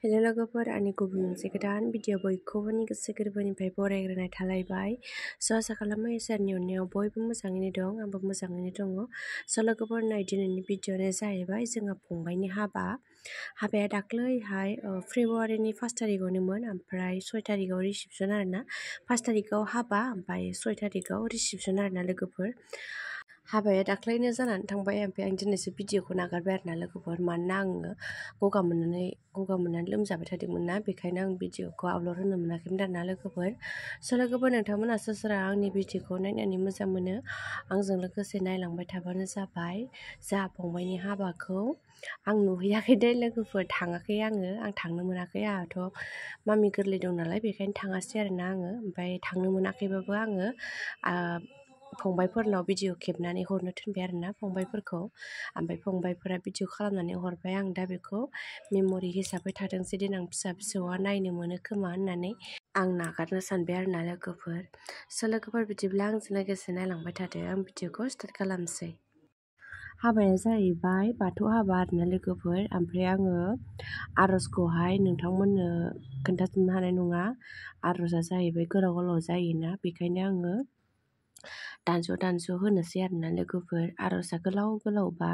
Hello लोगोफोर, आंनि गुबुन मोनसे गोदान भिडिअ बयखौबोनि गोसो गोरबोनिफ्राय बरायग्रोनाय थालायबाय। आसा खालामो इसोरनि अननायाव बयबो मोजाङैनो दं, आंबो मोजाङैनो दङ। लोगोफोर, नै दिनैनि भिडिअआनो जाहैबाय जोंहा फंबायनि हाबाया दाख्लैहाय फेब्रुवारिनि 1 तारिखआवनोमोन, ओमफ्राय 6 तारिखआव रिसिपसन आरोना। 1 तारिखआव हाबा, ओमफ्राय 6 तारिखआव रिसिपसन आरोना लोगोफोर। हाबाया दाख्लैनो जानानै थांबाय, ओमफ्राय आं दिनैसो भिडिअखौ नागारबाय आरोना लोगोफोर। मानोना आङो गगा मोननानै लोमजाबाय थादोंमोन ना, बेखायनो आं भिडिअखौ आपल'ड होनो मोनाखैमोन आरोना लोगोफोर। लोगोफोर, नोंथांमोना सोरबा आंनि भिडिअखौ नायनानै मोजां मोनो, आंजों लोगोसे नायलांबाय थाबानो जाबाय। जोंहा फंबायनि हाबाखौ आं नुहैयाखै दे लोगोफोर, थाङाखै आं थांनो मोनाखै। आंहाथ' मामि गोरलै दं नालाय, बेखायनो थाङासै आरोना आङो। ओमफ्राय थांनो मोनाखैबाबो आङो फंबायफोरनाव भिडिअ खेबनानै हरनो थिनबाय आरोना फंबायफोरखौ। ओमफ्राय फंबायफोरा भिडिअ खालामनानै हरबाय, आं दा बेखौ मेम'रि हिसाबै थाथोंसै, देनां फिसा-फिसौआ नायनो मोनो खोमा होननानै आं नागारनो सानबाय आरोना लोगोफोर। लोगोफोर, बिदिब्ला आंजों लोगोसे नायलांबाय थादो, आं भिडिअखौ स्टार्ट खालामसै। हाबाया जाहैबाय बाथौ हाबा आरोना लोगोफोर। ओमफ्राय आङो आर'जखौहाय नोंथांमोननो खोन्थाजोबनो हानाय नङा। आर'जआ जाहैबाय गोलाव जायोना, बेखायनो आङो दानस' होनोसै आरोना लोगोफोर। आर'जआ गोलावबा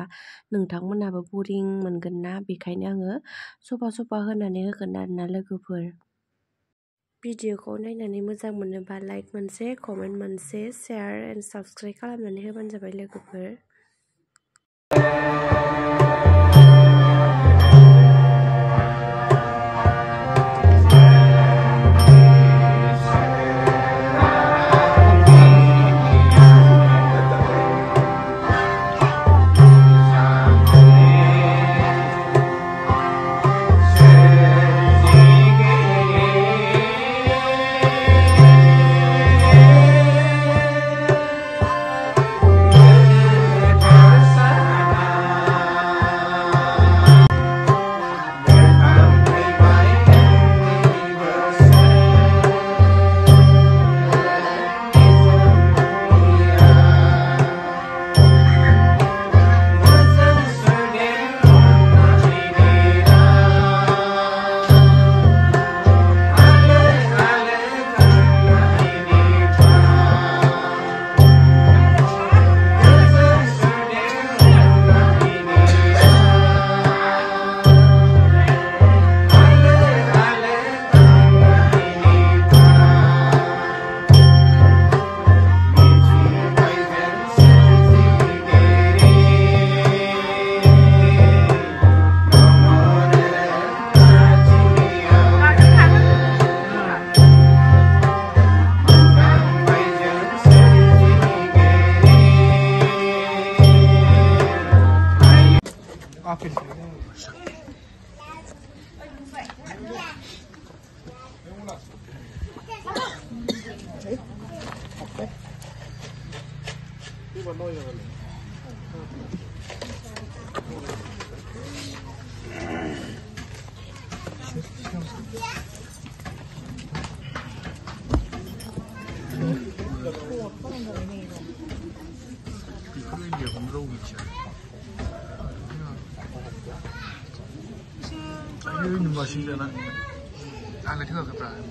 नोंथांमोनहाबो बरिं मोनगोन ना, बेखायनो आङो सफा होनानै होगोन आरोना लोगोफोर। भिडिअखौ नायनानै मोजां मोनोबा लाइक मोनसे, कमेन्ट मोनसे, शेयार एन्ड साबस्क्राइब खालामनानै होबानो जाबाय लोगोफोर। Ini masih ada nak, ada juga keberanian.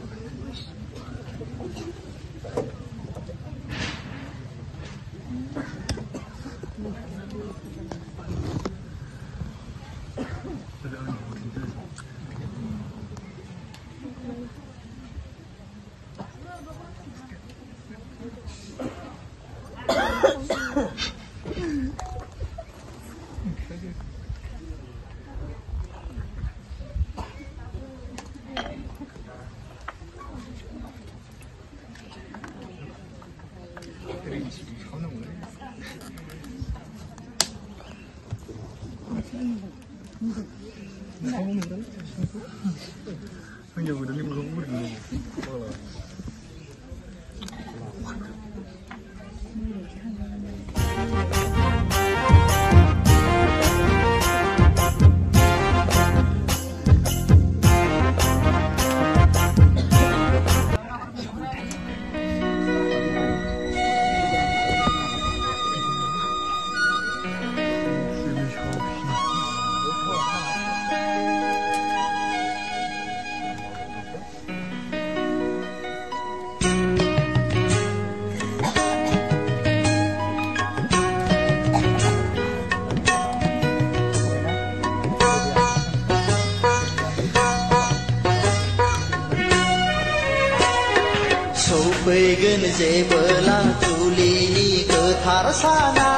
सौफैगोन जेबोला जुलिनि गोथार साना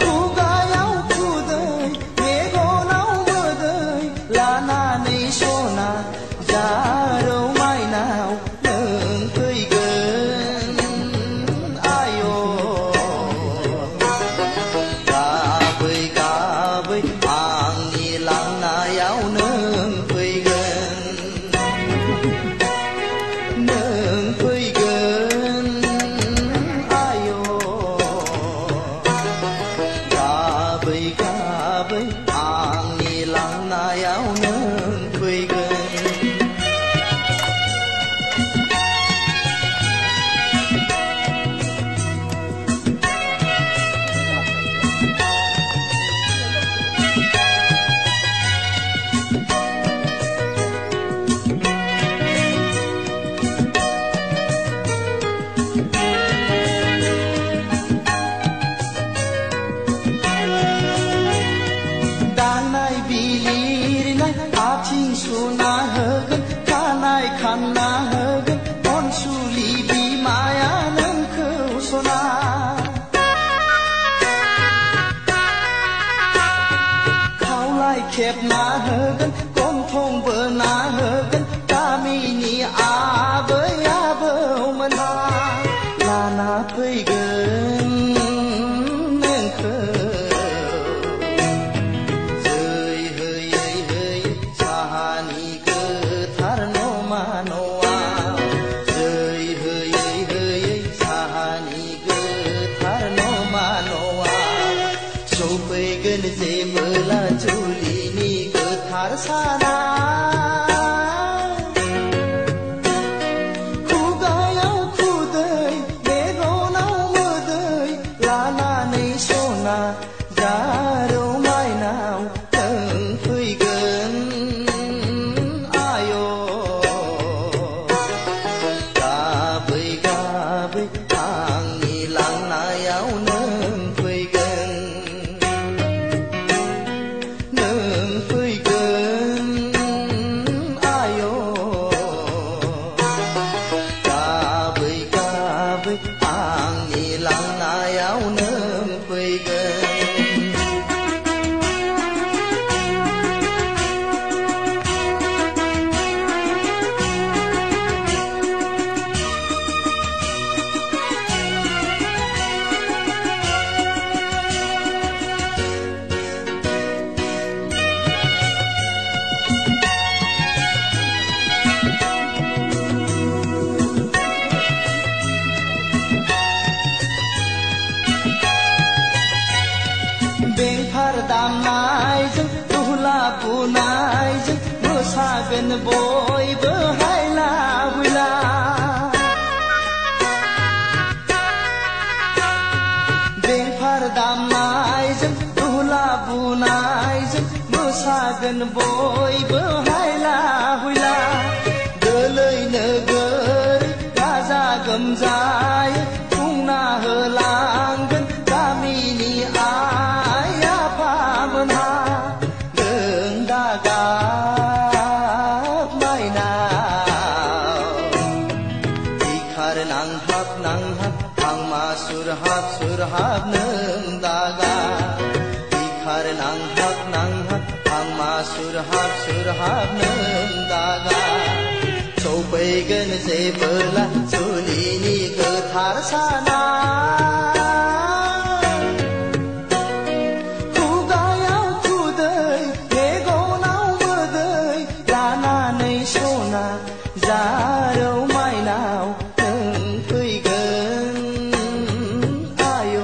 खुगायाव खुदै मेगनाव मोदै लानानै सना जारौ माइनाव नों फैगोन आय' गाबै गाबै आंनि लांनायाव नों फैगोन आय' गाबै गाबै आंनि लांनायाव नों फैगोन दांनाय बिलिरनाय आथिं सुना होगोन खानाय खानना होगोन अनसुलि बिमाया नोंखौ सना खावलाय खेबना होगोन गन्थं बोना होगोन गामिनि आबै आबौमोनहा लाना फैगोन नोंखौ साहानि गोथार नमा न'आव जै होयै होयै साहानि गोथार नमा न'आव सौफैगोन जेबोला जुलिनि गोथार साना खुगायाव खुदै मेगनाव मोदै लानानै सना जारौ माइनाव नों फैगोन गाबै गाबै आंनि लांनायाव नों फैगोन आय' गाबै गाबै आंनि लांनायाव नों फैगोन बेंफार दामनायजों दुहला बुनायजों मोसागोन बयबो हायला हुइला बेंफार दामनायजों दुहला बुनायजों मोसागोन बयबो हायला हुइला दोलै नोगोर गाजा गोमजायै खुंना होलांगोन गामिनि आइ आफामोनहा नों दागाब माइनाव बिखार नांहाब नांहाब आंमा सुरहाब सुरहाब नों दागा बिखार नांहाब नांहाब आंमा सुरहाब सुरहाब नों दागा सौफैगोन जेबोला जुलिनि गोथार साना खुगायाव खुदै मेगनाव मोदै लानानै सना जारौ माइनाव नों फैगोन आय'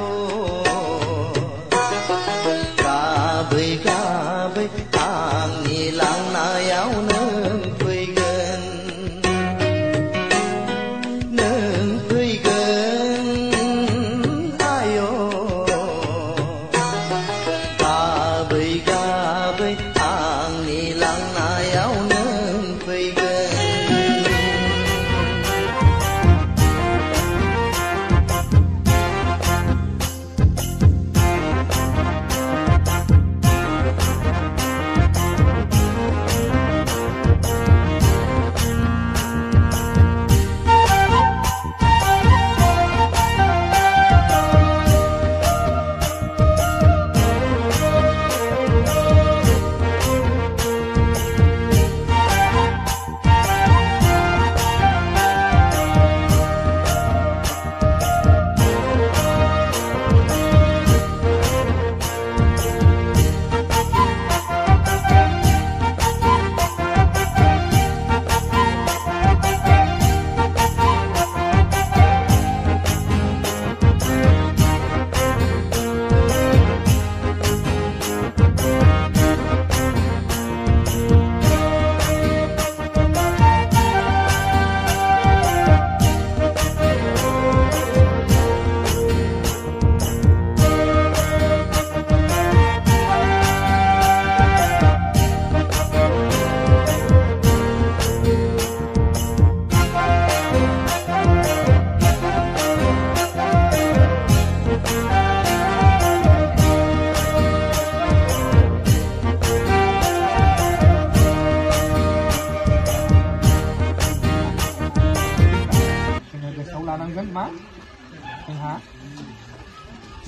गाबै गाबै आंनि लांनायाव नों फैगोन आय' गाबै गाबै आंनि लांनायाव नों फैगोन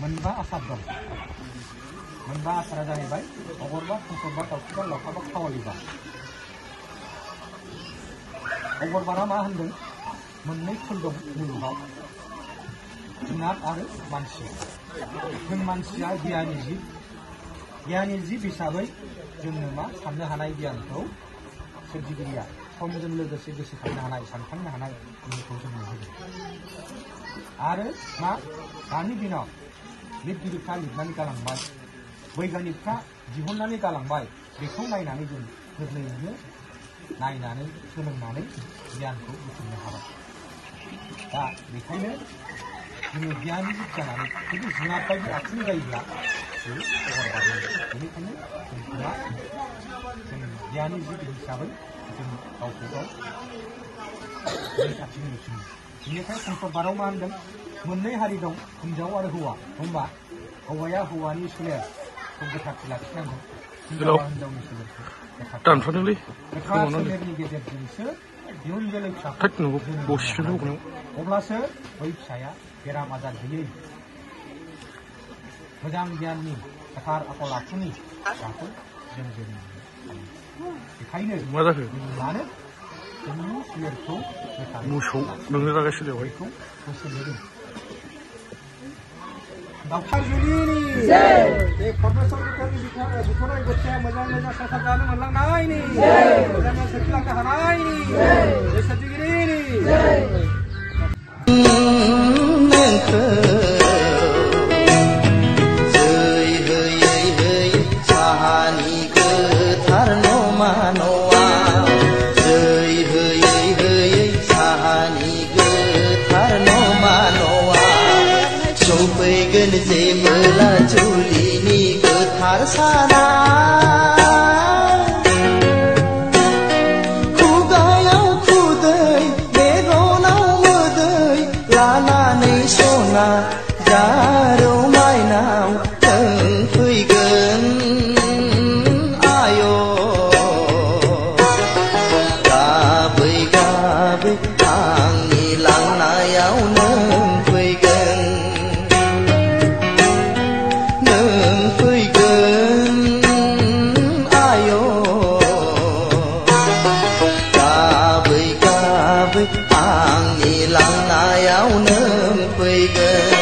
मोनबा आसार दं मोनबा आसारा जाहैबाय अगरबा संकरबा दाउखा लावखाबा खावालिबा अगरबारा मा होनदों मोननै फुल दं मुलुगाव जुनार आरो मानसि जों मानसिया गियानि जिब हिसाबै जोंनो मा साननो हानाय गियानखौ सोरजिगिरिया समजों लोगोसे गोसोखांनो हानाय सानखांनो हानाय गोहोखौ जोंनो होयो आरो मा दानि दिनाव लिरगिरिफ्रा लिरनानै गालांबाय बैगानिकफ्रा दिहुननानै गालांबाय बेखौ नायनानै जों गोरलैयैनो नायनानै सोलोंनानै गियानखौ बुथुमनो हाबाय दा बेखायनो जोङो गियानि जिब जानानै जुदि जुनार बायदि आखुनि जायोब्ला बे बेनिखायनो जोंहा जों गियानि जिब हिसाबै जों गावखौ गाव रैखाथि होनो थिनो बेनिखायनो संसार बाराव मा होनदों मोननै हारि दं हिनजाव आरो हौवा होमबा हौवाया हौवानि सोलेरखौ गोथारथि लाखिनांगोन हिनजावा हिनजावनि सोलेरखौ गोथार सोलेरनि गेजेरजोंसो इयुन जोलै फिसाखौ अब्लासो बै फिसाया बेराम आजार गैयै मोजां गियाननि गोथार आखल आखुनि फिसाखौ जों जोनोम होनो बेखायनो मानो जोंनि सोलेरखौ मोसौ नोंनो रागा सोलेरखौ बोसोन होदों दावखा जुलिनि बे परमेश्वर बिथोराय गथाया मोजां संसार जानो मोनलांनायनि मोजां सोरखिलांनो हानायनि बे सोरजिगिरिनि सौफैगोन जेबोला जुलिनि गोथार साना खुगायाव खुदै मेगनाव मोदै लानानै सना जारौ माइनाव नों फैगोन आय' गाबै गाबै आंनि लांनायाव नों आंनि लांनायाव नों फैगोन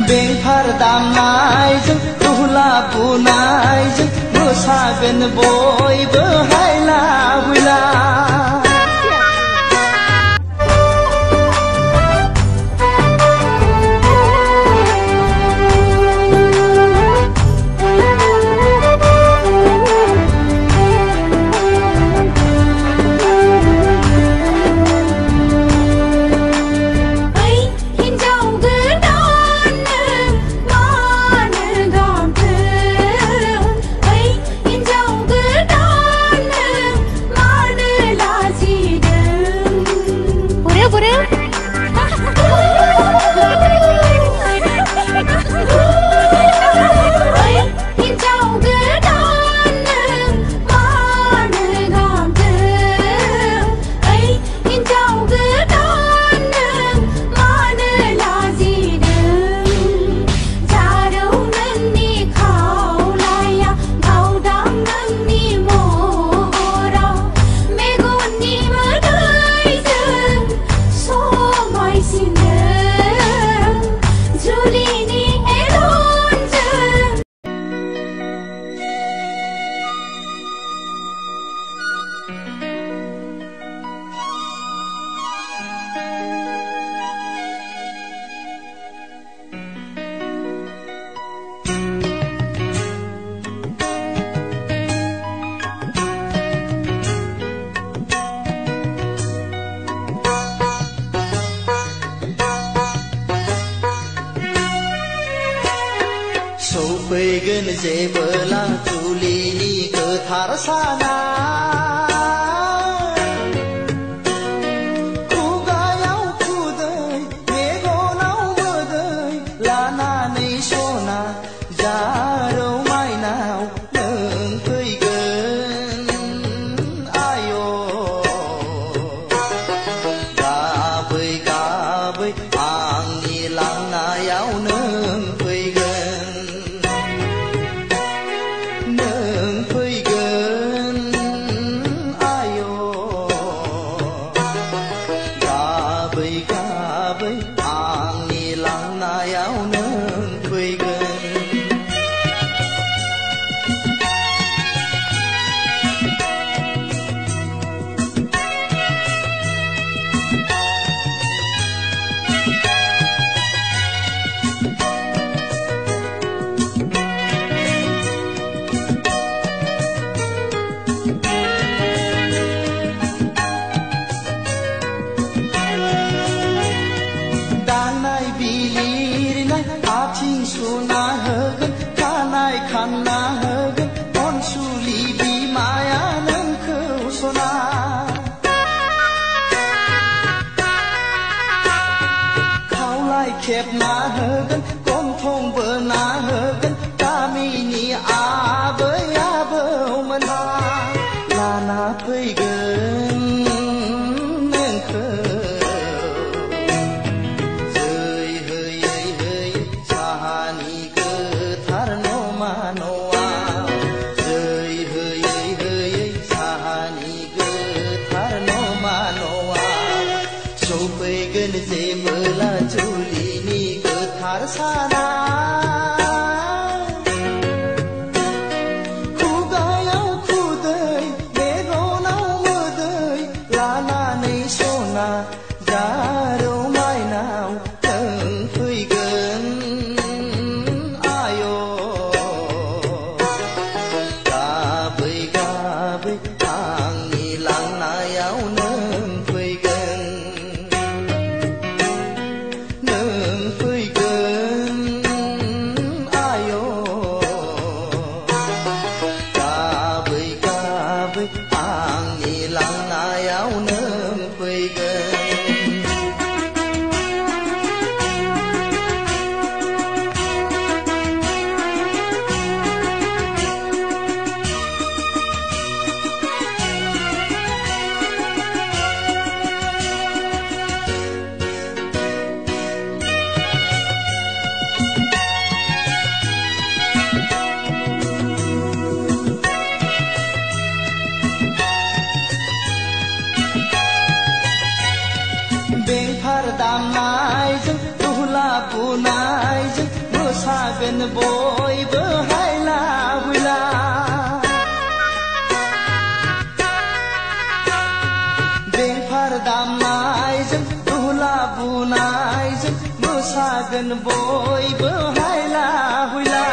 बेंफार दामनायजों दुहला बुनायजों मोसागोन बयबो हायला हुइला जेबोला जुलिनि गोथार साना खुगायाव खुदै मेगनाव मोदै लानानै सना जारौ माइनाव नों फैगोन आय' गाबै गाबै आंनि लांनायाव नों फैगोन आय' गाबै गाबै आंनि लांनायाव नों फैगोन दांनाय बिलिरनाय आथिं सुना होगोन खानाय खानना होगोन अनसुलि बिमाया नोंखौ सना खावलाय खेबना होगोन गन्थं बोना होगोन गामिनि आबै आबौमोनहा लाना फैगोन नोंखौ जै होयै होयै साहानि गोथार नमा न'आव जै होयै होयै साहानि गोथार नमा न'आव सफैगोन जेबोला जुलिनि गोथार साना खुगायाव खुदै मेगनाव मोदै लानानै सना जारौ माइनाव नों फैगोन आय' गाबै गाबै आंनि लांनायाव नों फैगोन आय' गाबै गाबै आंनि लांनायाव नों फैगोन बेंफार दामनायजों दुहला बुनायजों मोसागोन बयबो हायला हुइला बेंफार दामनायजों दुहला बुनायजों मोसागोन बयबो हायला हुइला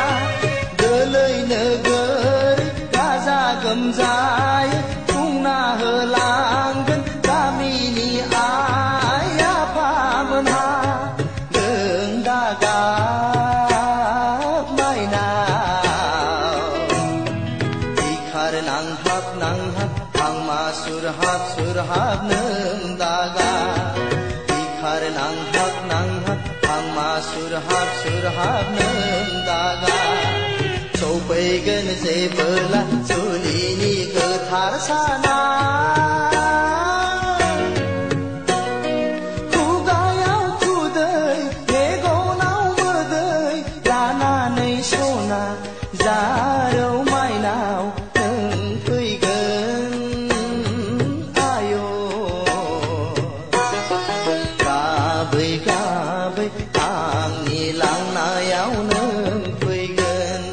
गोलै नोगोरै गाजा गोमजायै खुंना होलांगोन गामिनि आइ आफामोनहा नों दागाब माइनाव बिखार नांहाब नांहाब आंमा सुरहाब सुरहाब नों दागा बिखार नांहाब नांहाब आंमा सुरहाब सुरहाब नों दागा सफैगोन जेबोला जुलिनि गोथार साना खुगायाव खुदै मेगनाव मोदै लानानै सना जारौ माइनाव नों फैगोन आय' गाबै गाबै आंनि लांनायाव नों फैगोन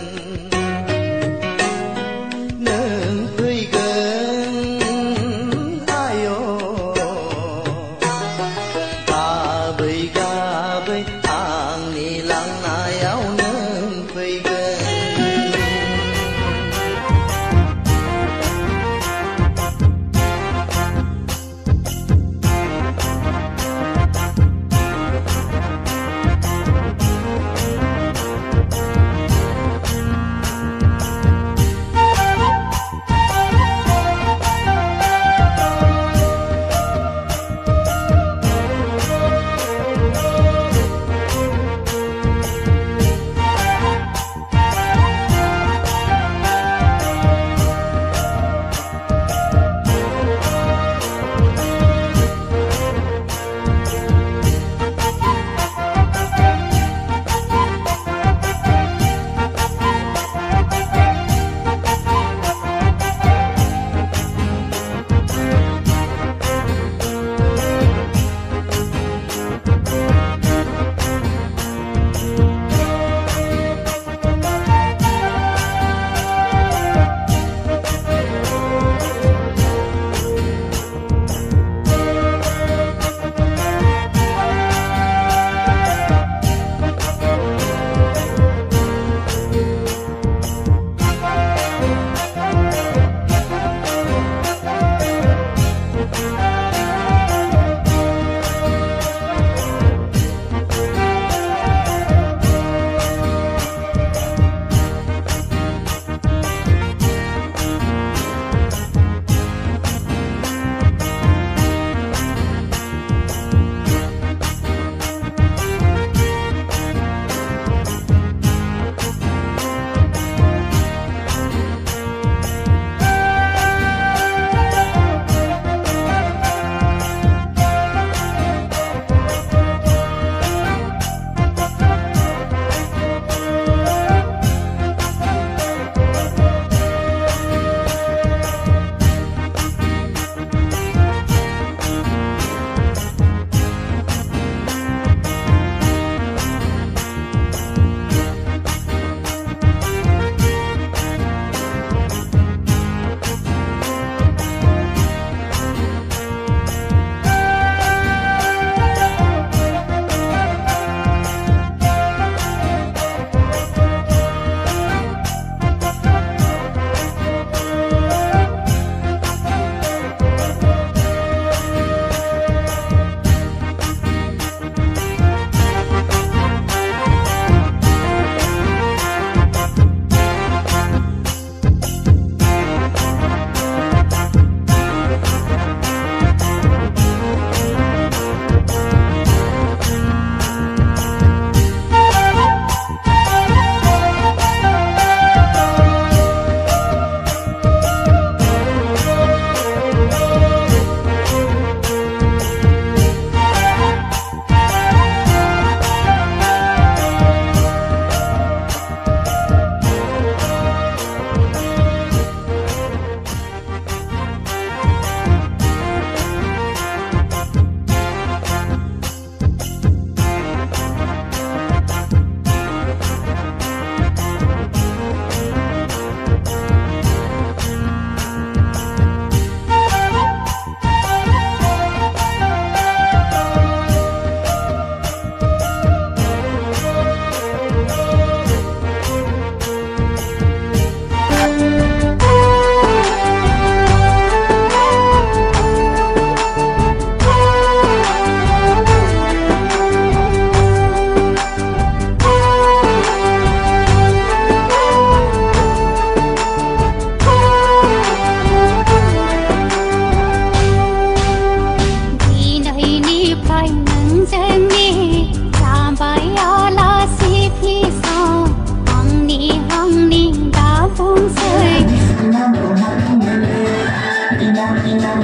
Dengan